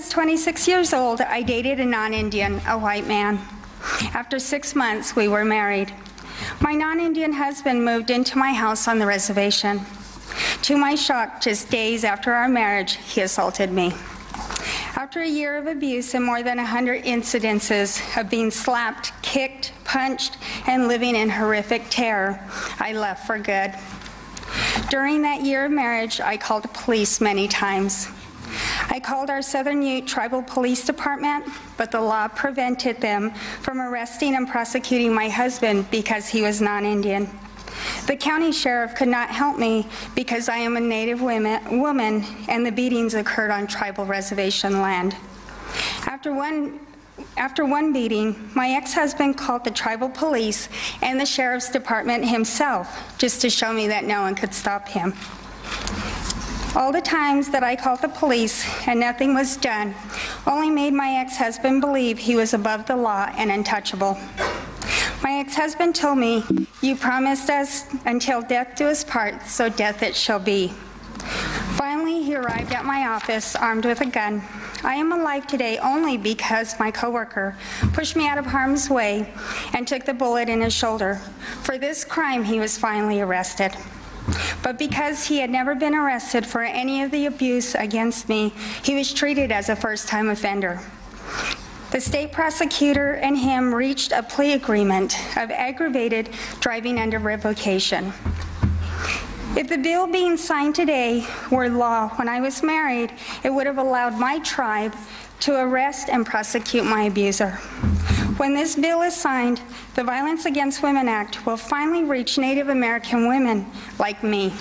was 26 years old, I dated a non-Indian, a white man. After 6 months, we were married. My non-Indian husband moved into my house on the reservation. To my shock, just days after our marriage, he assaulted me. After a year of abuse and more than 100 incidences of being slapped, kicked, punched, and living in horrific terror, I left for good. During that year of marriage, I called the police many times. I called our Southern Ute Tribal Police Department, but the law prevented them from arresting and prosecuting my husband because he was non-Indian. The county sheriff could not help me because I am a Native woman and the beatings occurred on tribal reservation land. After one beating, my ex-husband called the tribal police and the sheriff's department himself just to show me that no one could stop him. All the times that I called the police and nothing was done only made my ex-husband believe he was above the law and untouchable. My ex-husband told me, "You promised us until death do us part, so death it shall be." Finally, he arrived at my office armed with a gun. I am alive today only because my coworker pushed me out of harm's way and took the bullet in his shoulder. For this crime, he was finally arrested. But because he had never been arrested for any of the abuse against me, he was treated as a first-time offender. The state prosecutor and him reached a plea agreement of aggravated driving under revocation. If the bill being signed today were law when I was married, it would have allowed my tribe to arrest and prosecute my abuser. When this bill is signed, the Violence Against Women Act will finally reach Native American women like me.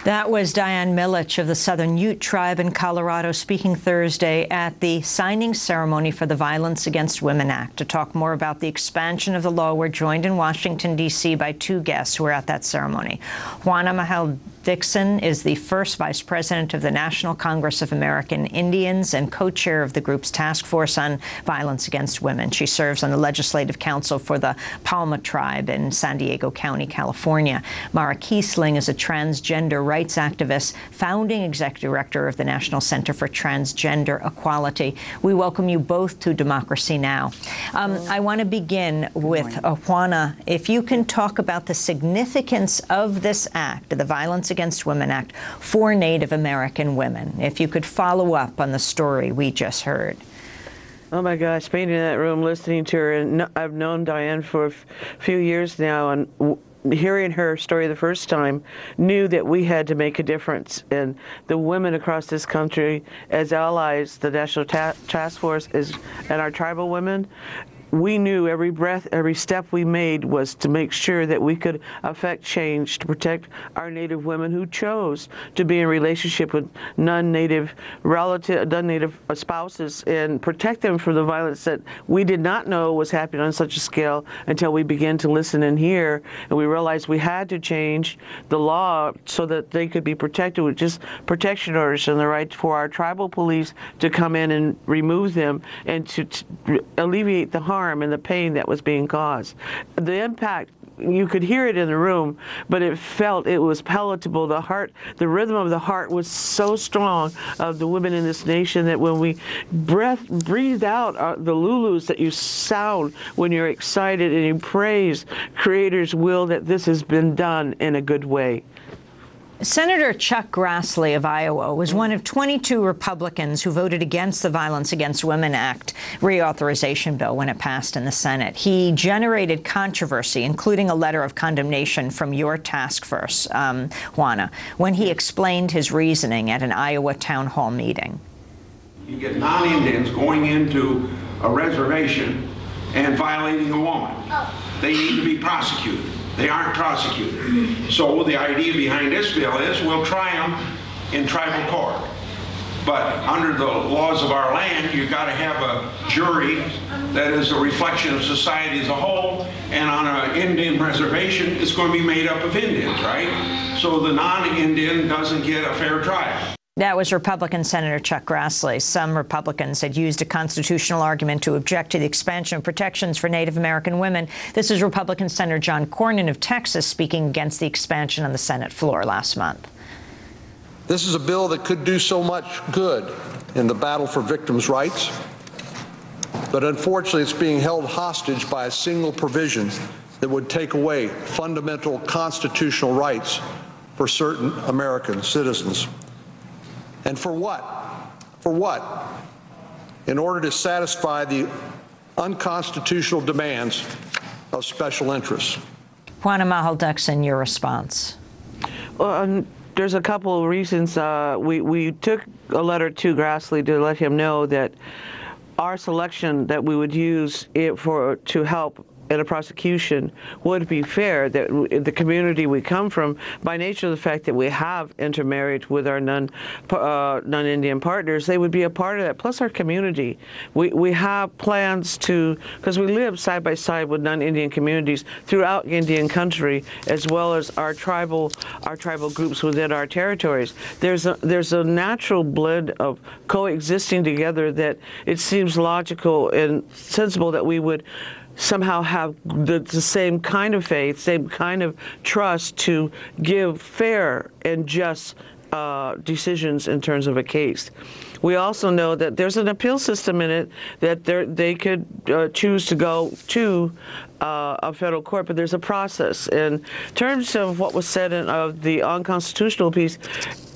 That was Diane Milich of the Southern Ute Tribe in Colorado speaking Thursday at the signing ceremony for the Violence Against Women Act. To talk more about the expansion of the law, we're joined in Washington, D.C. by two guests who were at that ceremony. Juana Mahal-Dixon is the first vice president of the National Congress of American Indians and co-chair of the group's task force on violence against women. She serves on the Legislative Council for the Palma Tribe in San Diego County, California. Mara Kiesling is a transgender rights activist, founding executive director of the National Center for Transgender Equality. We welcome you both to Democracy Now! I want to begin with Juana. If you can talk about the significance of this act, the Violence Against Women Act, for Native American women. If you could follow up on the story we just heard. Oh my gosh, being in that room listening to her, and I've known Diane for a few years now, and hearing her story the first time, knew that we had to make a difference. And the women across this country, as allies, the National Task Force and our tribal women, we knew every breath, every step we made was to make sure that we could affect change to protect our Native women who chose to be in relationship with non-Native spouses and protect them from the violence that we did not know was happening on such a scale until we began to listen and hear, and we realized we had to change the law so that they could be protected with just protection orders and the right for our tribal police to come in and remove them and to alleviate the harm and the pain that was being caused. The impact, you could hear it in the room, but it was palatable. The rhythm of the heart was so strong of the women in this nation that when we breathed out the Lulus that you sound when you're excited and you praise Creator's will that this has been done in a good way. Senator Chuck Grassley of Iowa was one of 22 Republicans who voted against the Violence Against Women Act reauthorization bill when it passed in the Senate. He generated controversy, including a letter of condemnation from your task force, Juana, when he explained his reasoning at an Iowa town hall meeting. You get non-Indians going into a reservation and violating a woman. They need to be prosecuted. They aren't prosecuted. So the idea behind this bill is we'll try them in tribal court. But under the laws of our land, you've got to have a jury that is a reflection of society as a whole, and on an Indian reservation, it's going to be made up of Indians, right? So the non-Indian doesn't get a fair trial. That was Republican Senator Chuck Grassley. Some Republicans had used a constitutional argument to object to the expansion of protections for Native American women. This is Republican Senator John Cornyn of Texas speaking against the expansion on the Senate floor last month. This is a bill that could do so much good in the battle for victims' rights, but unfortunately it's being held hostage by a single provision that would take away fundamental constitutional rights for certain American citizens. And for what? For what? In order to satisfy the unconstitutional demands of special interests. Juana Mahal-Dixon, your response. There's a couple of reasons. We took a letter to Grassley to let him know that our selection that we would use to help in a prosecution would be fair, that the community we come from, by nature of the fact that we have intermarried with our non-Indian partners, they would be a part of that, plus our community. We have plans to, because we live side by side with non-Indian communities throughout Indian country, as well as our tribal groups within our territories. There's a natural blend of coexisting together that it seems logical and sensible that we would somehow have the same kind of faith, same kind of trust to give fair and just decisions in terms of a case. We also know that there's an appeal system in it, that they could choose to go to a federal court, but there's a process. In terms of what was said of the unconstitutional piece,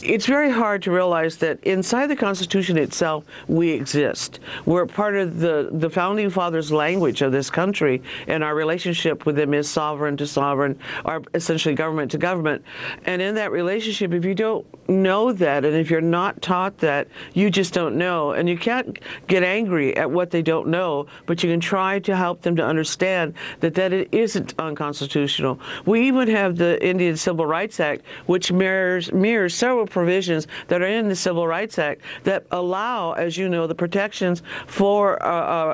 it's very hard to realize that inside the Constitution itself, we exist. We're part of the Founding Fathers' language of this country, and our relationship with them is sovereign to sovereign, or essentially government to government. And in that relationship, if you don't know that, and if you're not taught that, you just don't know. And you can't get angry at what they don't know, but you can try to help them to understand that it isn't unconstitutional. We even have the Indian Civil Rights Act, which mirrors several provisions that are in the Civil Rights Act that allow, as you know, the protections for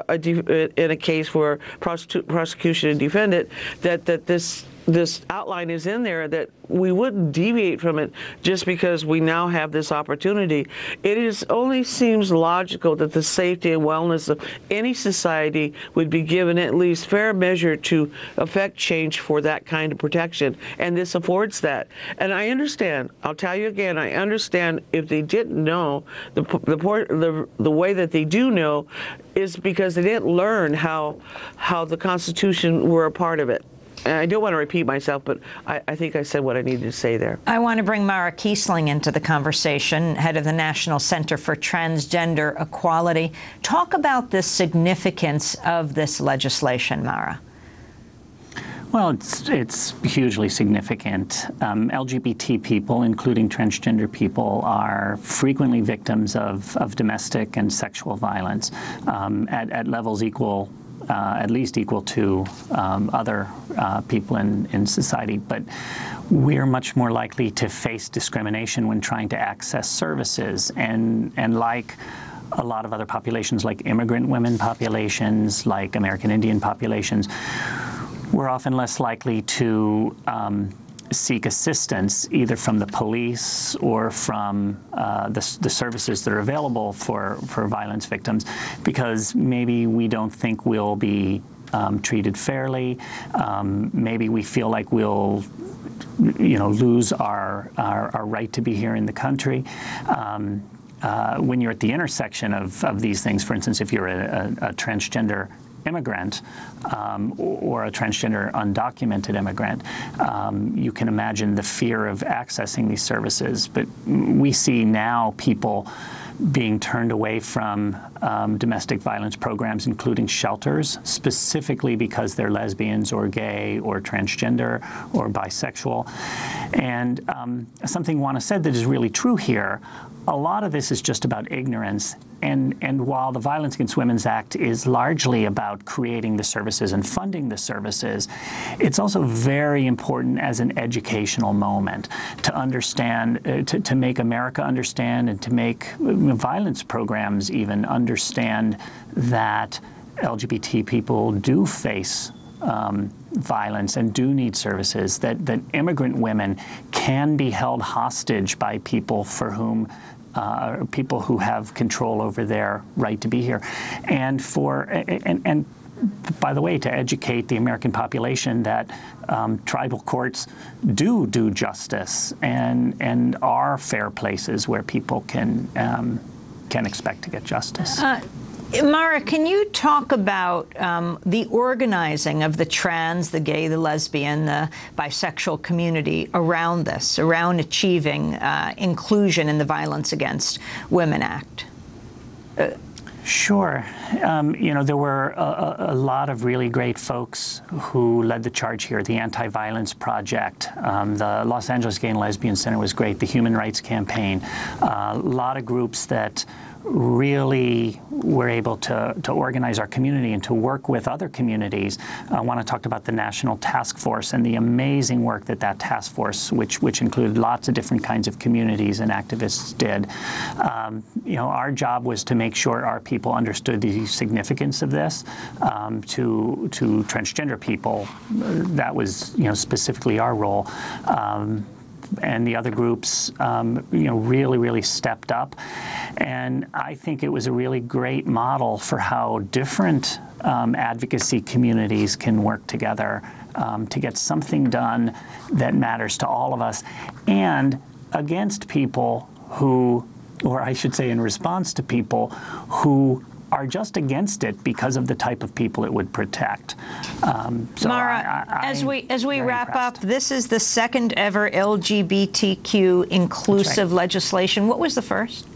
in a case where prosecution and defendant, that this outline is in there, that we wouldn't deviate from it just because we now have this opportunity. It only seems logical that the safety and wellness of any society would be given at least fair measure to affect change for that kind of protection, and this affords that. And I understand, I'll tell you again, I understand if they didn't know, the way that they do know is because they didn't learn how the Constitution were a part of it. And I don't want to repeat myself, but I think I said what I needed to say there. I want to bring Mara Kiesling into the conversation, head of the National Center for Transgender Equality. Talk about the significance of this legislation, Mara. Well, it's hugely significant. LGBT people, including transgender people, are frequently victims of domestic and sexual violence at levels at least equal to other people in society. But we're much more likely to face discrimination when trying to access services. And like a lot of other populations, like immigrant women populations, like American Indian populations, we're often less likely to seek assistance either from the police or from the services that are available for violence victims, because maybe we don't think we'll be treated fairly. Maybe we feel like we'll lose our right to be here in the country. When you're at the intersection of these things, for instance, if you're a transgender immigrant or a transgender undocumented immigrant, you can imagine the fear of accessing these services. But we see now people being turned away from domestic violence programs, including shelters, specifically because they're lesbians or gay or transgender or bisexual. And something Juana said that is really true here, a lot of this is just about ignorance. And while the Violence Against Women's Act is largely about creating the services and funding the services, it's also very important as an educational moment to understand, to make America understand, and to make violence programs even understand that LGBT people do face violence and do need services, that immigrant women can be held hostage by people for whom people who have control over their right to be here, and by the way, to educate the American population that tribal courts do justice and are fair places where people can expect to get justice. Mara, can you talk about the organizing of the trans, the gay, the lesbian, the bisexual community around this, around achieving inclusion in the Violence Against Women Act? Sure. There were a lot of really great folks who led the charge here. The Anti-Violence Project, the Los Angeles Gay and Lesbian Center was great, the Human Rights Campaign, a lot of groups that really were able to organize our community and to work with other communities. I want to talk about the National Task Force and the amazing work that task force, which included lots of different kinds of communities and activists, did. Our job was to make sure our people understood the significance of this. To transgender people, that was specifically our role. And the other groups, really stepped up. And I think it was a really great model for how different advocacy communities can work together to get something done that matters to all of us, and against people who, or I should say in response to people who are just against it because of the type of people it would protect. Mara, as we wrap up, this is the second ever LGBTQ inclusive legislation. What was the first?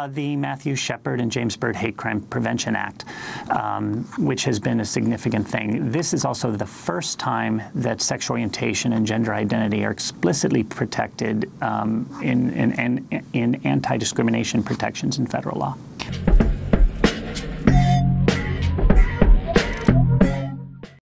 The Matthew Shepard and James Byrd Hate Crime Prevention Act, which has been a significant thing. This is also the first time that sexual orientation and gender identity are explicitly protected in anti-discrimination protections in federal law.